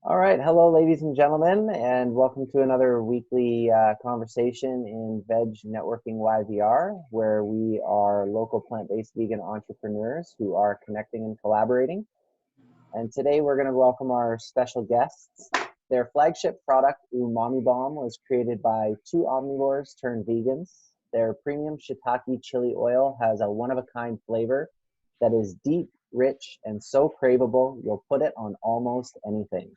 All right. Hello, ladies and gentlemen, and welcome to another weekly conversation in Veg Networking YVR, where we are local plant-based vegan entrepreneurs who are connecting and collaborating. And today we're going to welcome our special guests. Their flagship product, Umami Bomb, was created by two omnivores turned vegans. Their premium shiitake chili oil has a one-of-a-kind flavor that is deep, rich, and so craveable, you'll put it on almost anything.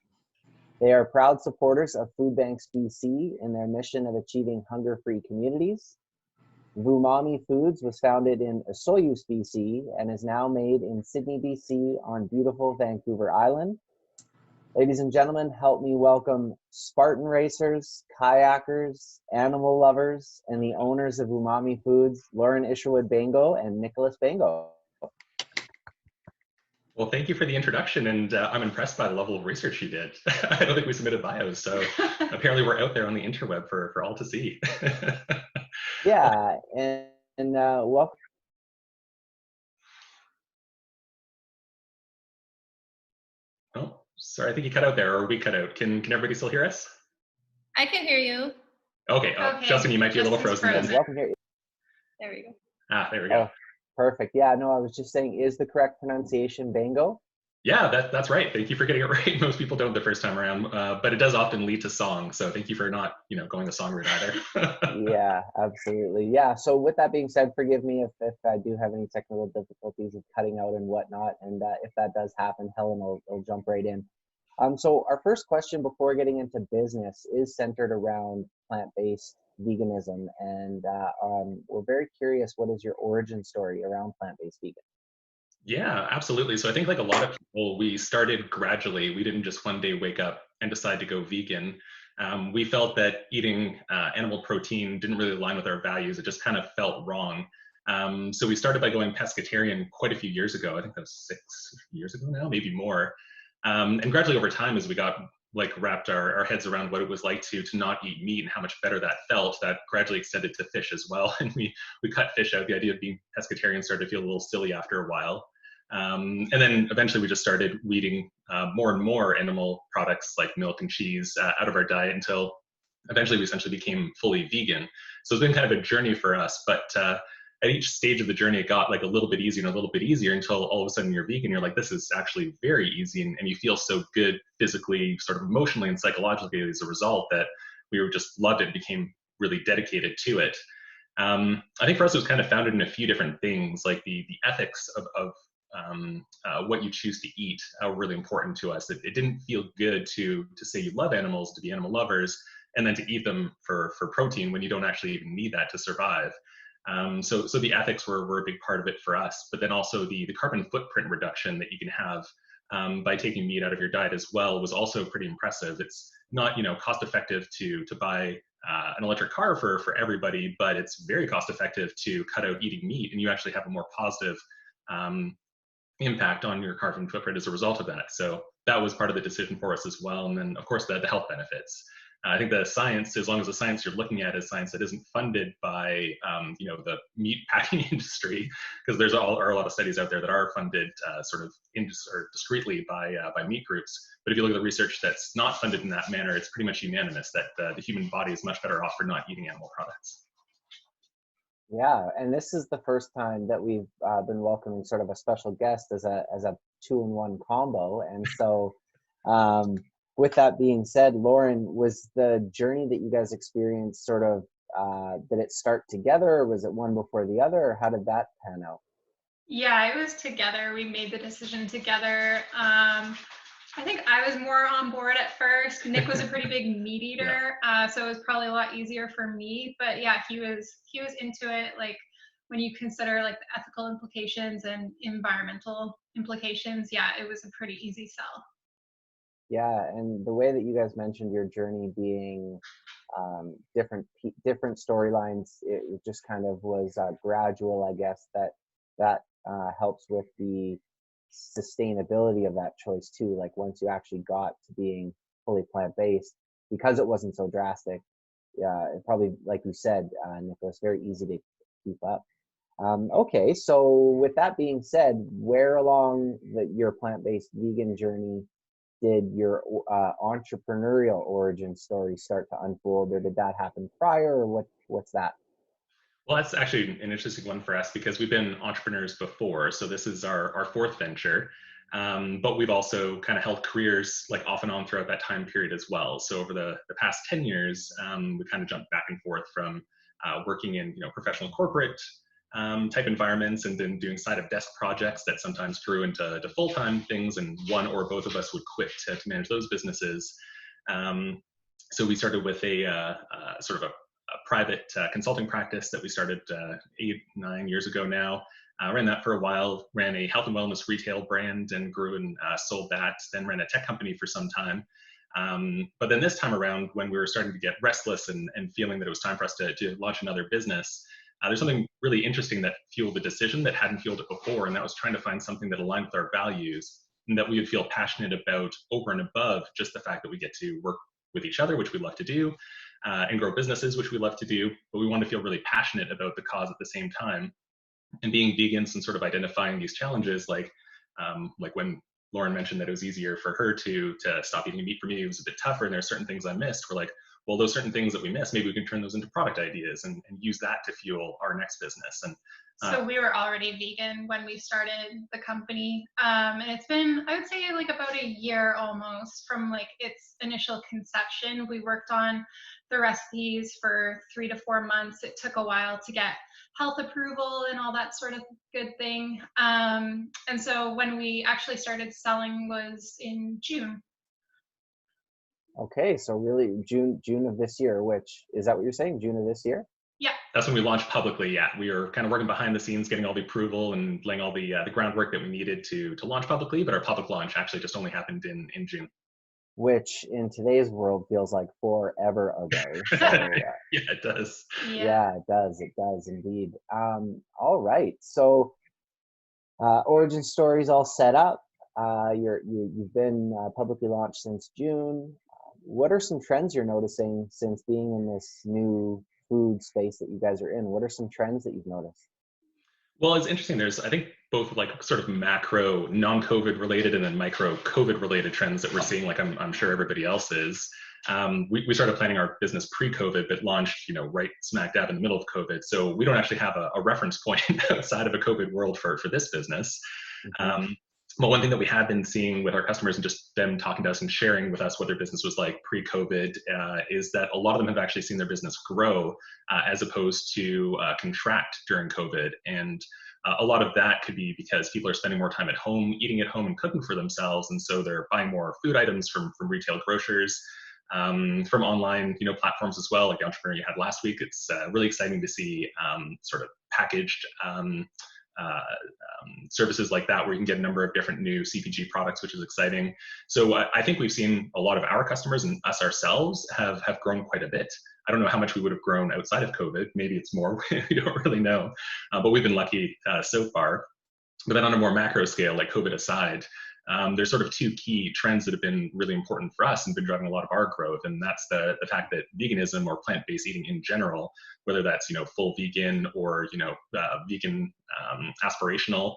They are proud supporters of Food Banks BC in their mission of achieving hunger-free communities. Vumami Foods was founded in Osoyoos, BC, and is now made in Sydney, BC on beautiful Vancouver Island. Ladies and gentlemen, help me welcome Spartan racers, kayakers, animal lovers, and the owners of Vumami Foods, Lauren Isherwood Baingo and Nicholas Baingo. Well, thank you for the introduction, and I'm impressed by the level of research you did. I don't think we submitted bios, so apparently we're out there on the interweb for all to see. Yeah, and welcome. Oh, sorry, I think you cut out there, or we cut out. Can everybody still hear us? I can hear you. Okay, Okay. Justin, you might be a little Justin's frozen. frozen. Welcome here. There we go. There we go. Oh, perfect. Yeah, no, I was just saying, is the correct pronunciation Baingo? Yeah, that's right. Thank you for getting it right. Most people don't the first time around, but it does often lead to song. So thank you for not, going the song route either. Yeah, absolutely. Yeah. So with that being said, forgive me if I do have any technical difficulties of cutting out and whatnot. And if that does happen, Helen will jump right in. So our first question before getting into business is centered around plant-based veganism. And we're very curious, what is your origin story around plant-based vegan? Yeah, absolutely. So I think like a lot of people, we started gradually. We didn't just one day wake up and decide to go vegan. We felt that eating animal protein didn't really align with our values. It just kind of felt wrong. So we started by going pescatarian quite a few years ago. I think that was 6 years ago now, maybe more. And gradually over time, as we got like wrapped our heads around what it was like to not eat meat and how much better that felt, that gradually extended to fish as well. And we cut fish out. The idea of being pescatarian started to feel a little silly after a while. And then eventually we just started weeding more and more animal products like milk and cheese out of our diet until eventually we essentially became fully vegan. So it's been kind of a journey for us, but at each stage of the journey, it got like a little bit easier and a little bit easier until all of a sudden you're vegan. You're like, this is actually very easy. And you feel so good physically, sort of emotionally and psychologically as a result that we were just loved it and became really dedicated to it. I think for us, it was kind of founded in a few different things, like the ethics of what you choose to eat are really important to us. It didn't feel good to say you love animals, to be animal lovers, and then to eat them for protein when you don't actually even need that to survive. So the ethics were a big part of it for us, but then also the carbon footprint reduction that you can have by taking meat out of your diet as well was also pretty impressive. It's not cost effective to buy an electric car for everybody, but it's very cost effective to cut out eating meat, and you actually have a more positive impact on your carbon footprint as a result of that. So that was part of the decision for us as well. And then of course the health benefits. I think the science, as long as the science you're looking at is science that isn't funded by the meat packing industry, because there's are a lot of studies out there that are funded sort of or discreetly by meat groups. But if you look at the research that's not funded in that manner, it's pretty much unanimous that the human body is much better off for not eating animal products. Yeah, and this is the first time that we've been welcoming sort of a special guest as a two-in-one combo. And so, with that being said, Lauren, was the journey that you guys experienced sort of did it start together, or was it one before the other, or how did that pan out? Yeah, it was together. We made the decision together. I think I was more on board at first. Nick was a pretty big meat eater, so it was probably a lot easier for me. But yeah, he was into it. Like when you consider like the ethical implications and environmental implications, yeah, it was a pretty easy sell. Yeah, and the way that you guys mentioned your journey being different storylines, it just kind of was gradual, I guess. That helps with the sustainability of that choice too. Like once you actually got to being fully plant-based, because it wasn't so drastic. Yeah, it probably, like you said, Nicholas, very easy to keep up. Okay, so with that being said, where along your plant-based vegan journey did your entrepreneurial origin story start to unfold, or did that happen prior, or what's that? Well, that's actually an interesting one for us because we've been entrepreneurs before. So this is our fourth venture. But we've also kind of held careers like off and on throughout that time period as well. So over the past 10 years, we kind of jumped back and forth from working in professional corporate type environments, and then doing side of desk projects that sometimes grew into full-time things, and one or both of us would quit to manage those businesses. So we started with a sort of a private consulting practice that we started 8-9 years ago now. Ran that for a while, ran a health and wellness retail brand and grew and sold that, then ran a tech company for some time. But then this time around, when we were starting to get restless and feeling that it was time for us to launch another business, there's something really interesting that fueled the decision that hadn't fueled it before, and that was trying to find something that aligned with our values and that we would feel passionate about over and above just the fact that we get to work with each other, which we love to do, and grow businesses, which we love to do, but we want to feel really passionate about the cause at the same time. And being vegans and sort of identifying these challenges, like when Lauren mentioned that it was easier for her to stop eating meat. For me, it was a bit tougher, and there's certain things I missed. We're like, well, those certain things that we missed, maybe we can turn those into product ideas and use that to fuel our next business. And so we were already vegan when we started the company, and it's been, I would say, like about a year almost from like its initial conception. We worked on the recipes for 3 to 4 months. It took a while to get health approval and all that sort of good thing. And so when we actually started selling was in June. Okay, so really June of this year, which is that what you're saying? June of this year? Yeah. That's when we launched publicly. Yeah, we were kind of working behind the scenes, getting all the approval and laying all the groundwork that we needed to launch publicly. But our public launch actually just only happened in June. Which in today's world feels like forever ago. So, yeah, it does. Yeah, it does. It does indeed. All right. So origin story's all set up. You've been publicly launched since June. What are some trends you're noticing since being in this new food space that you guys are in? What are some trends that you've noticed? Well, it's interesting. There's, I think, both like sort of macro, non-COVID related, and then micro COVID related trends that we're seeing, like I'm sure everybody else is. We started planning our business pre-COVID, but launched, right smack dab in the middle of COVID. So we don't actually have a reference point outside of a COVID world for this business. Mm-hmm. But one thing that we have been seeing with our customers and just them talking to us and sharing with us what their business was like pre-COVID is that a lot of them have actually seen their business grow as opposed to contract during COVID. And a lot of that could be because people are spending more time at home, eating at home and cooking for themselves. And so they're buying more food items from retail grocers, from online platforms as well, like the entrepreneur you had last week. It's really exciting to see sort of packaged services like that, where you can get a number of different new CPG products, which is exciting. So I think we've seen a lot of our customers and us ourselves have grown quite a bit. I don't know how much we would have grown outside of COVID. Maybe it's more, we don't really know, but we've been lucky so far. But then on a more macro scale, like COVID aside, there's sort of two key trends that have been really important for us and been driving a lot of our growth. And that's the fact that veganism or plant-based eating in general, whether that's, full vegan or, vegan aspirational,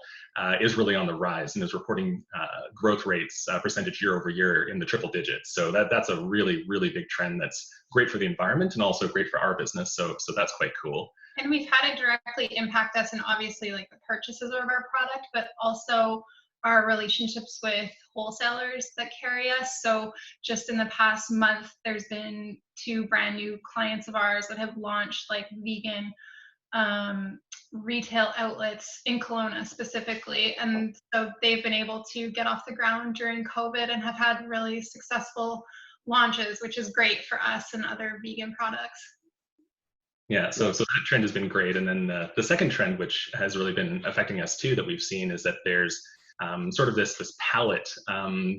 is really on the rise and is reporting growth rates percentage year over year in the triple digits. So that's a really, really big trend that's great for the environment and also great for our business. So that's quite cool. And we've had it directly impact us, and obviously like the purchases of our product, but also our relationships with wholesalers that carry us. So just in the past month, there's been 2 brand new clients of ours that have launched like vegan retail outlets in Kelowna specifically. And so they've been able to get off the ground during COVID and have had really successful launches, which is great for us and other vegan products. Yeah, so that trend has been great. And then the second trend, which has really been affecting us too, that we've seen, is that there's sort of this palette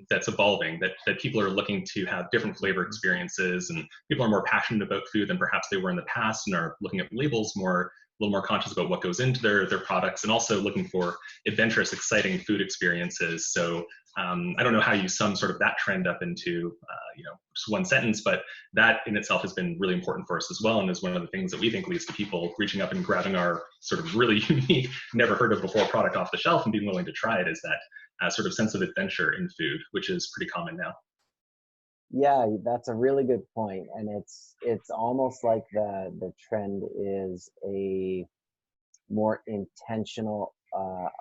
that's evolving, that people are looking to have different flavor experiences, and people are more passionate about food than perhaps they were in the past, and are looking at labels a little more conscious about what goes into their products, and also looking for adventurous, exciting food experiences. So I don't know how you sum sort of that trend up into just one sentence, but that in itself has been really important for us as well, and is one of the things that we think leads to people reaching up and grabbing our sort of really unique, never heard of before product off the shelf and being willing to try it, is that sort of sense of adventure in food, which is pretty common now. Yeah, that's a really good point, and it's almost like the trend is a more intentional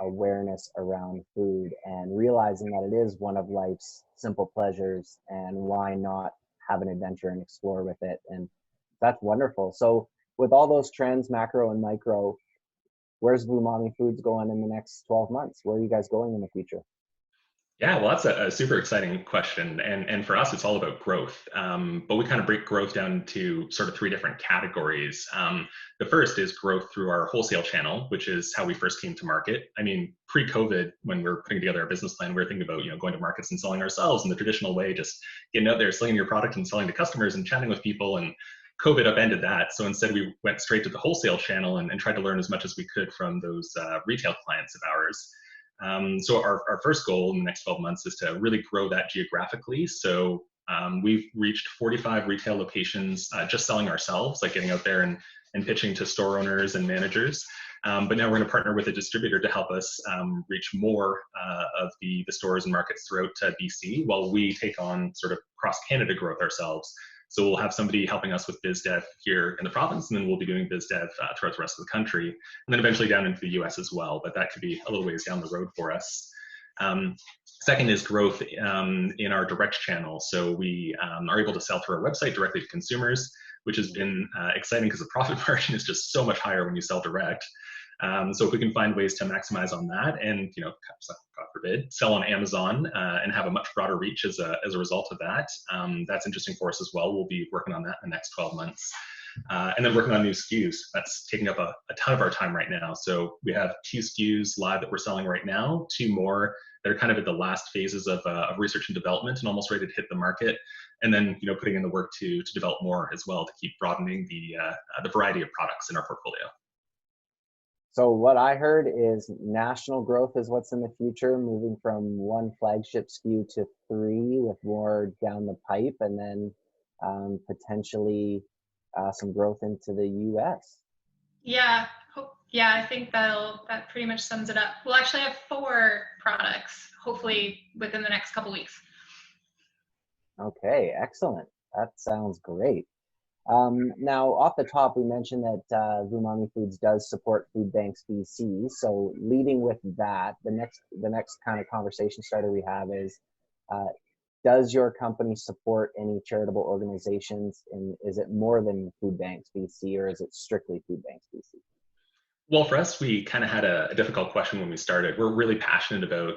awareness around food and realizing that it is one of life's simple pleasures, and why not have an adventure and explore with it. And that's wonderful. So with all those trends, macro and micro, where's Vumami Foods going in the next 12 months? Where are you guys going in the future? Yeah, well, that's a super exciting question. And for us, it's all about growth. But we kind of break growth down to sort of three different categories. The first is growth through our wholesale channel, which is how we first came to market. I mean, pre-COVID, when we were putting together our business plan, we were thinking about, going to markets and selling ourselves in the traditional way, just getting out there, selling your product and selling to customers and chatting with people. And COVID upended that. So instead, we went straight to the wholesale channel and tried to learn as much as we could from those retail clients of ours. So our first goal in the next 12 months is to really grow that geographically. So we've reached 45 retail locations just selling ourselves, like getting out there and pitching to store owners and managers. But now we're going to partner with a distributor to help us reach more of the stores and markets throughout BC, while we take on sort of cross-Canada growth ourselves. So we'll have somebody helping us with biz dev here in the province, and then we'll be doing biz dev throughout the rest of the country, and then eventually down into the US as well, but that could be a little ways down the road for us. Second is growth in our direct channel. So we are able to sell through our website directly to consumers, which has been exciting because the profit margin is just so much higher when you sell direct. So if we can find ways to maximize on that and, God forbid, sell on Amazon and have a much broader reach as a result of that, that's interesting for us as well. We'll be working on that in the next 12 months. And then working on new SKUs. That's taking up a ton of our time right now. So we have 2 SKUs live that we're selling right now, 2 more that are kind of at the last phases of research and development and almost ready to hit the market. And then, putting in the work to develop more as well to keep broadening the variety of products in our portfolio. So what I heard is national growth is what's in the future, moving from 1 flagship SKU to 3 with more down the pipe, and then potentially some growth into the US. Yeah, I think that pretty much sums it up. We'll actually have 4 products, hopefully within the next couple weeks. Okay, excellent. That sounds great. Now, off the top, we mentioned that Vumami Foods does support Food Banks BC. So, leading with that, the next kind of conversation starter we have is, does your company support any charitable organizations? And is it more than Food Banks BC, or is it strictly Food Banks BC? Well, for us, we kind of had a difficult question when we started. We're really passionate about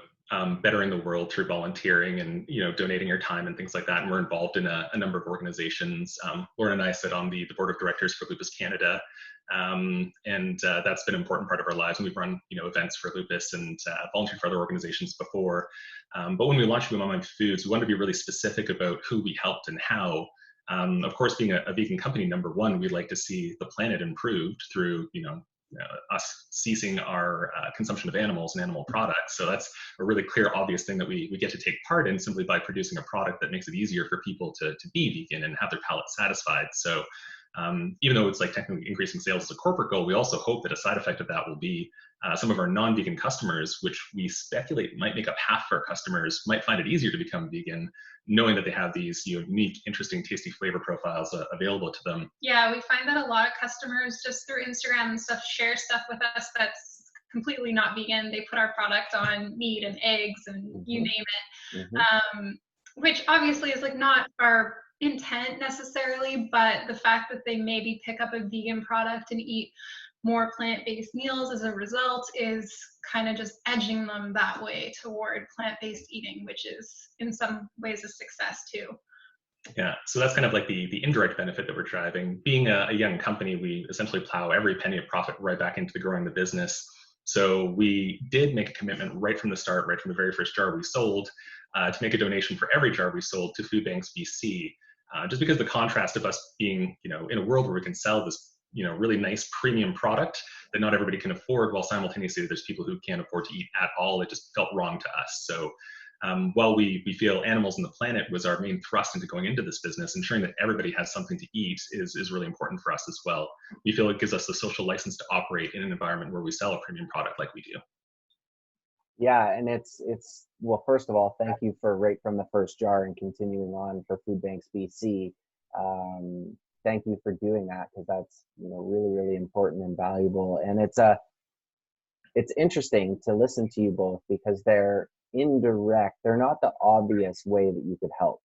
bettering the world through volunteering and donating your time and things like that. And we're involved in a number of organizations. Lauren and I sit on the board of directors for Lupus Canada, and that's been an important part of our lives. And we've run events for lupus and volunteered for other organizations before. But when we launched Vumami Foods, we wanted to be really specific about who we helped and how. Of course, being a vegan company, number one, we'd like to see the planet improved through us ceasing our consumption of animals and animal products. So that's a really clear, obvious thing that we get to take part in simply by producing a product that makes it easier for people to be vegan and have their palate satisfied. So even though it's like technically increasing sales as a corporate goal, we also hope that a side effect of that will be some of our non-vegan customers, which we speculate might make up half of our customers, might find it easier to become vegan, knowing that they have these unique, interesting, tasty flavor profiles available to them. Yeah, we find that a lot of customers just through Instagram and stuff share stuff with us that's completely not vegan. They put our product on meat and eggs and you name it, which obviously is like not our intent necessarily, but the fact that they maybe pick up a vegan product and eat more plant-based meals as a result is kind of just edging them that way toward plant-based eating, which is in some ways a success too. Yeah, so that's kind of like the indirect benefit that we're driving. Being a young company, we essentially plow every penny of profit right back into growing the business. So we did make a commitment right from the start, right from the very first jar we sold, to make a donation for every jar we sold to Food Banks BC. Just because the contrast of us being, in a world where we can sell this, really nice premium product that not everybody can afford, while simultaneously there's people who can't afford to eat at all. It just felt wrong to us. So while we feel animals and the planet was our main thrust into going into this business, ensuring that everybody has something to eat is really important for us as well. We feel it gives us the social license to operate in an environment where we sell a premium product like we do. Yeah, and well, first of all, thank you for right from the first jar and continuing on for Food Banks BC. Thank you for doing that, because that's, really, really important and valuable. And it's interesting to listen to you both, because they're indirect. They're not the obvious way that you could help,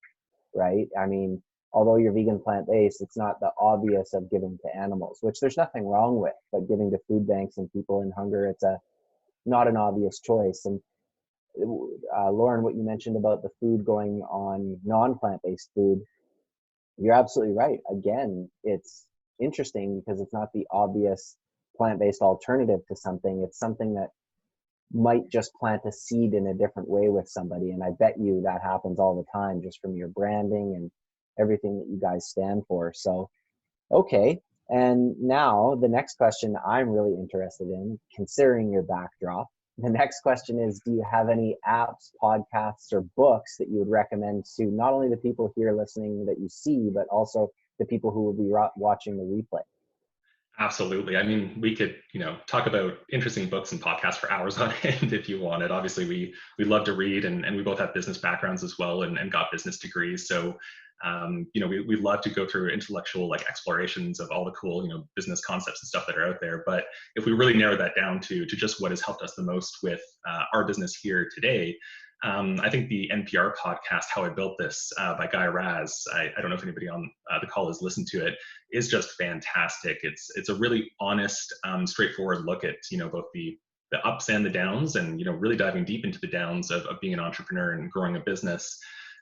right? I mean, although you're vegan plant-based, it's not the obvious of giving to animals, which there's nothing wrong with, but giving to food banks and people in hunger, it's not an obvious choice. And Lauren, what you mentioned about the food going on non-plant-based food, you're absolutely right. Again, it's interesting because it's not the obvious plant-based alternative to something. It's something that might just plant a seed in a different way with somebody. And I bet you that happens all the time, just from your branding and everything that you guys stand for. So, okay. And now the next question I'm really interested in, considering your backdrop, the next question is, do you have any apps, podcasts, or books that you would recommend to not only the people here listening that you see, but also the people who will be watching the replay? Absolutely. I mean, we could, talk about interesting books and podcasts for hours on end if you wanted. Obviously, we love to read, and we both have business backgrounds as well, and got business degrees. So, we love to go through intellectual explorations of all the cool, business concepts and stuff that are out there. But if we really narrow that down to just what has helped us the most with our business here today, I think the NPR podcast, How I Built This, by Guy Raz, I don't know if anybody on the call has listened to it, is just fantastic. It's a really honest, straightforward look at, both the ups and the downs, and, really diving deep into the downs of being an entrepreneur and growing a business.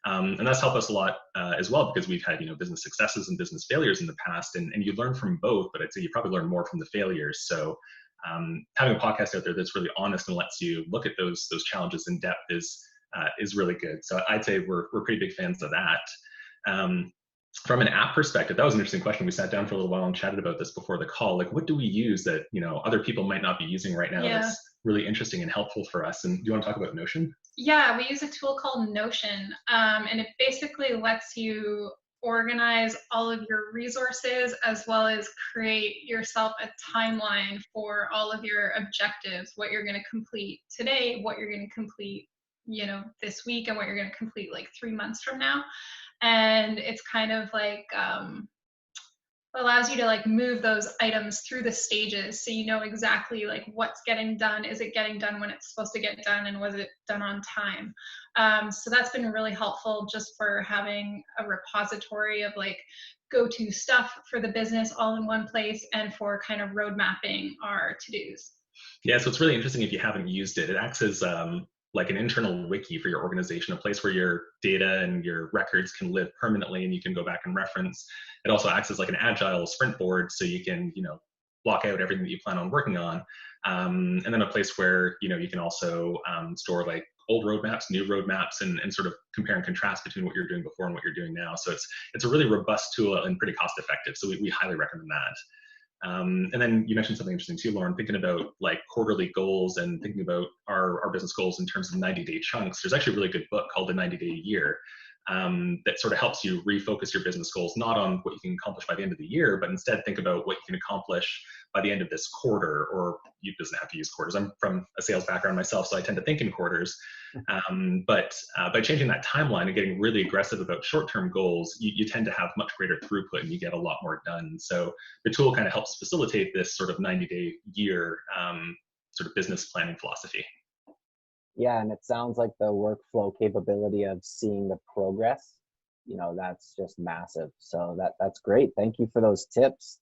And that's helped us a lot as well, because we've had, business successes and business failures in the past, and you learn from both, but I'd say you probably learn more from the failures. So having a podcast out there that's really honest and lets you look at those challenges in depth is really good. So I'd say we're pretty big fans of that. From an app perspective, that was an interesting question. We sat down for a little while and chatted about this before the call. Like, what do we use that other people might not be using right now that's really interesting and helpful for us? And do you want to talk about Notion? Yeah, we use a tool called Notion, and it basically lets you organize all of your resources, as well as create yourself a timeline for all of your objectives, what you're going to complete today, what you're going to complete, this week, and what you're going to complete like 3 months from now. And it's kind of like allows you to like move those items through the stages, so you know exactly like what's getting done. Is it getting done when it's supposed to get done, and was it done on time? So that's been really helpful, just for having a repository of like go-to stuff for the business all in one place, and for kind of road mapping our to-dos. Yeah, so it's really interesting if you haven't used it. It acts as like an internal wiki for your organization, a place where your data and your records can live permanently and you can go back and reference. It also acts as like an agile sprint board, so you can, block out everything that you plan on working on. And then a place where, you can also store like old roadmaps, new roadmaps, and sort of compare and contrast between what you're doing before and what you're doing now. So it's a really robust tool and pretty cost effective. So we highly recommend that. And then you mentioned something interesting too, Lauren, thinking about like quarterly goals and thinking about our business goals in terms of 90-day chunks. There's actually a really good book called The 90-Day Year that sort of helps you refocus your business goals, not on what you can accomplish by the end of the year, but instead think about what you can accomplish by the end of this quarter. Or you doesn't have to use quarters. I'm from a sales background myself, so I tend to think in quarters. But by changing that timeline and getting really aggressive about short-term goals, you tend to have much greater throughput and you get a lot more done. So the tool kind of helps facilitate this sort of 90-day year sort of business planning philosophy. Yeah, and it sounds like the workflow capability of seeing the progress, that's just massive. So that's great. Thank you for those tips.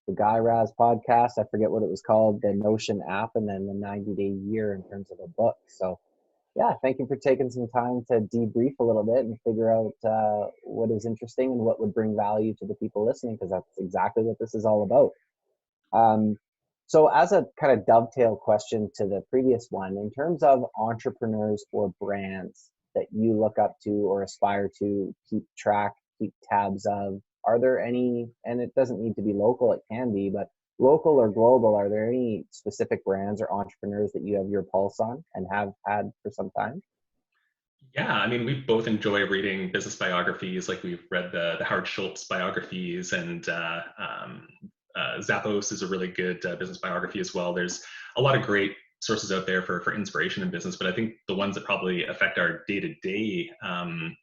The Guy Raz podcast, I forget what it was called, the Notion app, and then the 90-day year in terms of a book. So yeah, thank you for taking some time to debrief a little bit and figure out what is interesting and what would bring value to the people listening, because that's exactly what this is all about. So as a kind of dovetail question to the previous one, in terms of entrepreneurs or brands that you look up to or aspire to keep track, keep tabs of, are there any, and it doesn't need to be local, it can be, but local or global, are there any specific brands or entrepreneurs that you have your pulse on and have had for some time? Yeah, I mean, we both enjoy reading business biographies. Like we've read the Howard Schultz biographies, and Zappos is a really good business biography as well. There's a lot of great sources out there for inspiration in business, but I think the ones that probably affect our day-to-day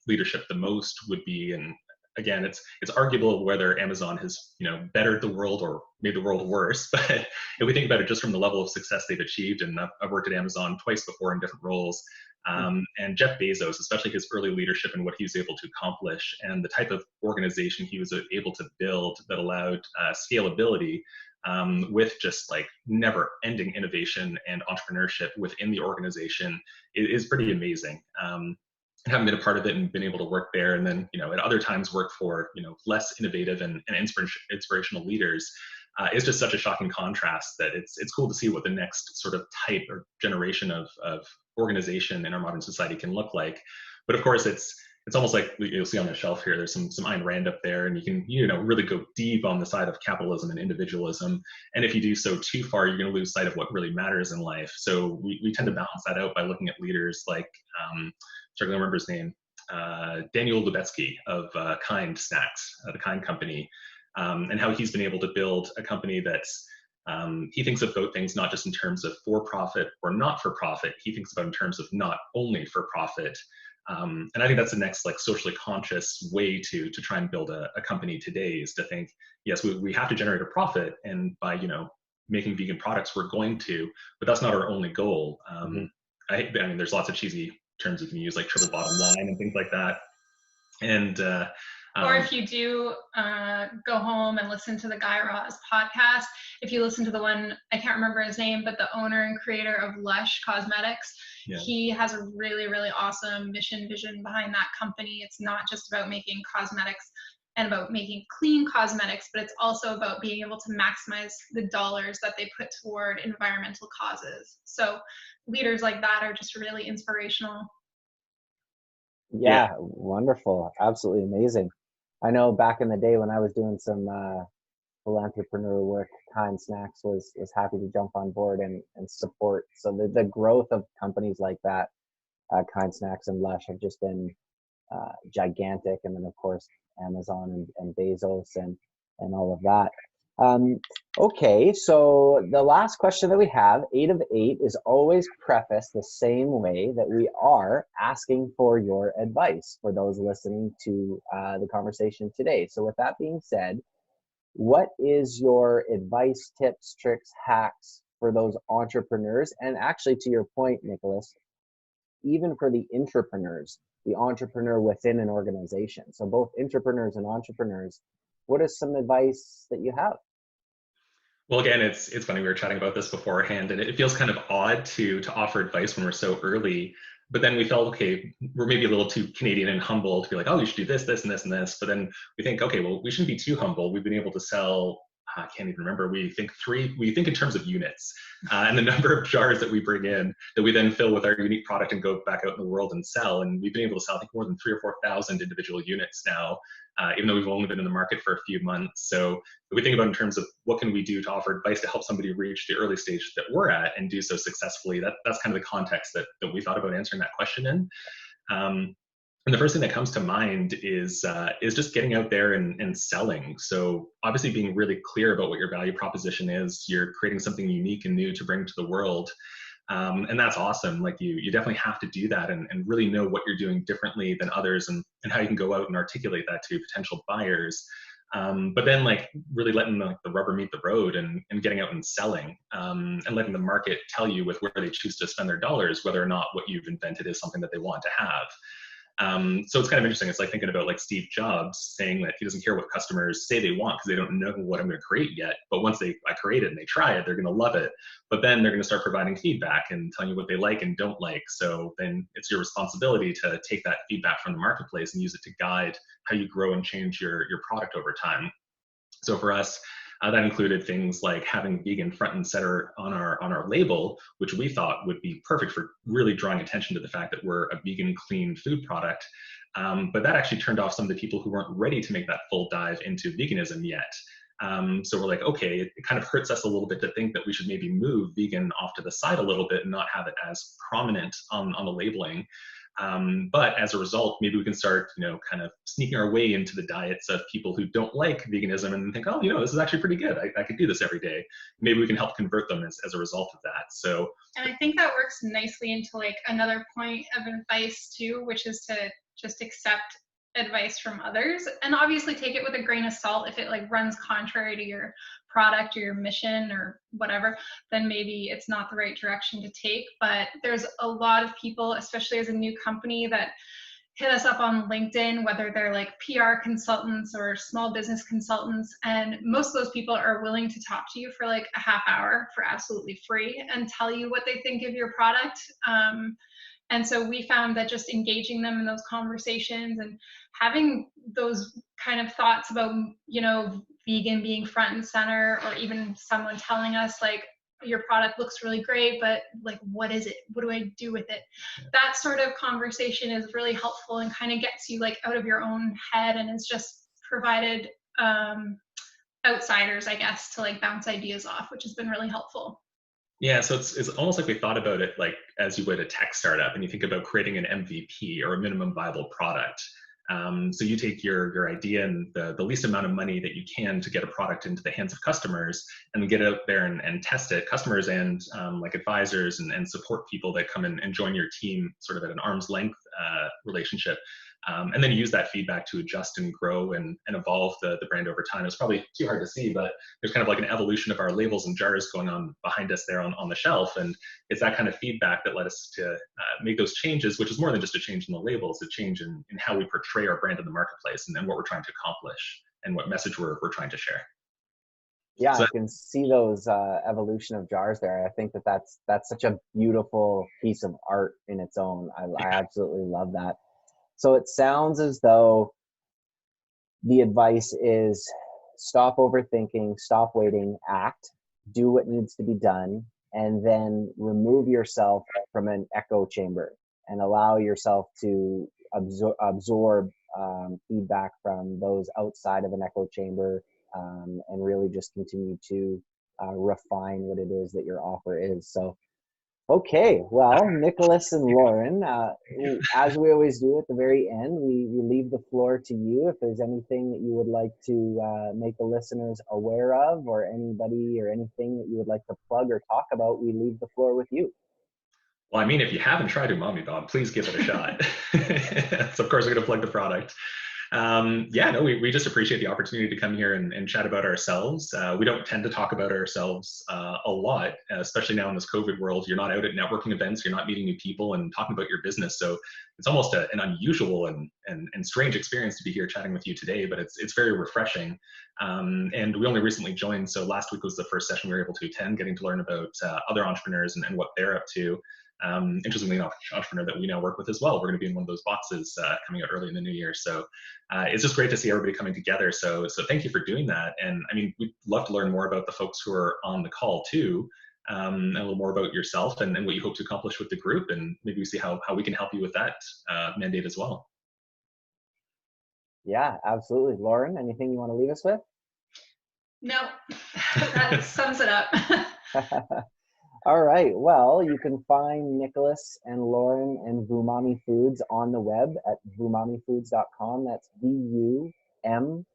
leadership the most would be, and again, it's arguable whether Amazon has, bettered the world or made the world worse. But if we think about it just from the level of success they've achieved, and I've worked at Amazon twice before in different roles, and Jeff Bezos, especially his early leadership and what he was able to accomplish, and the type of organization he was able to build that allowed scalability, with just like never-ending innovation and entrepreneurship within the organization is pretty amazing. Having been a part of it and been able to work there, and then at other times work for less innovative and inspirational leaders, it's just such a shocking contrast that it's cool to see what the next sort of type or generation of organization in our modern society can look like. But of course, it's almost like you'll see on the shelf here, there's some Ayn Rand up there, and you can really go deep on the side of capitalism and individualism. And if you do so too far, you're going to lose sight of what really matters in life. So we tend to balance that out by looking at leaders like, struggling to remember his name, Daniel Lubetzky of Kind Snacks, the Kind Company, and how he's been able to build a company that's, he thinks about things not just in terms of for-profit or not-for-profit. He thinks about in terms of not only for-profit. And I think that's the next like socially conscious way to try and build a company today, is to think, yes, we have to generate a profit, and by making vegan products we're going to, but that's not our only goal. I mean, there's lots of cheesy terms you can use, like triple bottom line and things like that. And or if you do go home and listen to the Guy Raz podcast, if you listen to the one, I can't remember his name, but the owner and creator of Lush Cosmetics, he has a really, really awesome vision behind that company. It's not just about making cosmetics and about making clean cosmetics, but it's also about being able to maximize the dollars that they put toward environmental causes. So leaders like that are just really inspirational. Yeah, wonderful. Absolutely amazing. I know back in the day when I was doing some philanthropreneur work, Kind Snacks was happy to jump on board and support. So the growth of companies like that, Kind Snacks and Lush, have just been gigantic. And then of course Amazon and Bezos and all of that. Okay, so the last question that we have, 8 of 8, is always prefaced the same way, that we are asking for your advice for those listening to the conversation today. So with that being said, what is your advice, tips, tricks, hacks for those entrepreneurs? And actually, to your point, Nicholas, even for the intrapreneurs, the entrepreneur within an organization. So both intrapreneurs and entrepreneurs, what is some advice that you have? Well, again, it's funny, we were chatting about this beforehand, and it feels kind of odd to offer advice when we're so early. But then we felt, okay, we're maybe a little too Canadian and humble to be like, oh, you should do this, this, and this, and this. But then we think, okay, well, we shouldn't be too humble. We've been able to sell, I can't even remember, we think in terms of units, and the number of jars that we bring in that we then fill with our unique product and go back out in the world and sell. And we've been able to sell, I think, more than 3,000 or 4,000 individual units now, even though we've only been in the market for a few months. So if we think about in terms of what can we do to offer advice to help somebody reach the early stage that we're at and do so successfully, that's kind of the context that we thought about answering that question in. And the first thing that comes to mind is just getting out there and selling. So obviously being really clear about what your value proposition is. You're creating something unique and new to bring to the world. And that's awesome. Like you definitely have to do that and really know what you're doing differently than others, and how you can go out and articulate that to potential buyers. But then like really letting the rubber meet the road and getting out and selling, and letting the market tell you with where they choose to spend their dollars, whether or not what you've invented is something that they want to have. So it's kind of interesting. It's like thinking about like Steve Jobs saying that he doesn't care what customers say they want because they don't know what I'm going to create yet. But once I create it and they try it, they're going to love it. But then they're going to start providing feedback and telling you what they like and don't like. So then it's your responsibility to take that feedback from the marketplace and use it to guide how you grow and change your product over time. So for us, that included things like having vegan front and center on our label, which we thought would be perfect for really drawing attention to the fact that we're a vegan clean food product. But that actually turned off some of the people who weren't ready to make that full dive into veganism yet. So we're like, okay, it kind of hurts us a little bit to think that we should maybe move vegan off to the side a little bit and not have it as prominent on the labeling. But as a result, maybe we can start, kind of sneaking our way into the diets of people who don't like veganism and think, oh, this is actually pretty good. I could do this every day. Maybe we can help convert them as a result of that. So, and I think that works nicely into like another point of advice too, which is to just accept advice from others and obviously take it with a grain of salt. If it like runs contrary to your product or your mission or whatever, then maybe it's not the right direction to take. But there's a lot of people, especially as a new company, that hit us up on LinkedIn, whether they're like PR consultants or small business consultants. And most of those people are willing to talk to you for like a half hour for absolutely free and tell you what they think of your product. And so we found that just engaging them in those conversations and having those kind of thoughts about, vegan being front and center, or even someone telling us like, your product looks really great, but like, what is it? What do I do with it? That sort of conversation is really helpful and kind of gets you like out of your own head, and is just provided outsiders, I guess, to like bounce ideas off, which has been really helpful. Yeah, so it's almost like we thought about it like as you would a tech startup, and you think about creating an MVP or a minimum viable product. So you take your idea and the least amount of money that you can to get a product into the hands of customers, and get out there and test it. Customers and like advisors and support people that come and join your team sort of at an arm's length relationship. And then use that feedback to adjust and grow and evolve the brand over time. It's probably too hard to see, but there's kind of like an evolution of our labels and jars going on behind us there on the shelf. And it's that kind of feedback that led us to make those changes, which is more than just a change in the labels, a change in how we portray our brand in the marketplace, and what we're trying to accomplish and what message we're trying to share. Yeah, So I can see those evolution of jars there. I think that's such a beautiful piece of art in its own. I absolutely love that. So it sounds as though the advice is stop overthinking, stop waiting, act, do what needs to be done, and then remove yourself from an echo chamber and allow yourself to absorb feedback from those outside of an echo chamber, and really just continue to refine what it is that your offer is. So okay, well, Nicholas and Lauren, as we always do at the very end, we leave the floor to you. If there's anything that you would like to make the listeners aware of, or anybody or anything that you would like to plug or talk about, we leave the floor with you. Well, I mean, if you haven't tried Vumami, Bob, please give it a shot. So of course, we're going to plug the product. We just appreciate the opportunity to come here and chat about ourselves. We don't tend to talk about ourselves a lot, especially now in this COVID world. You're not out at networking events, you're not meeting new people and talking about your business. So it's almost an unusual and strange experience to be here chatting with you today, but it's very refreshing. And we only recently joined, so last week was the first session we were able to attend, getting to learn about other entrepreneurs and what they're up to. Interestingly enough, entrepreneur that we now work with as well. We're going to be in one of those boxes coming out early in the new year. So it's just great to see everybody coming together. So thank you for doing that. And I mean, we'd love to learn more about the folks who are on the call too, and a little more about yourself and what you hope to accomplish with the group. And maybe we see how we can help you with that mandate as well. Yeah, absolutely. Lauren, anything you want to leave us with? No, that sums it up. All right. Well, you can find Nicholas and Lauren and Vumami Foods on the web at vumamifoods.com. That's VUMAMI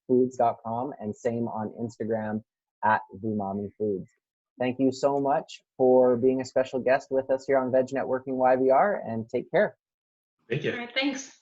foods.com, and same on Instagram at Vumami Foods. Thank you so much for being a special guest with us here on Veg Networking YVR, and take care. Thank you. All right, thanks.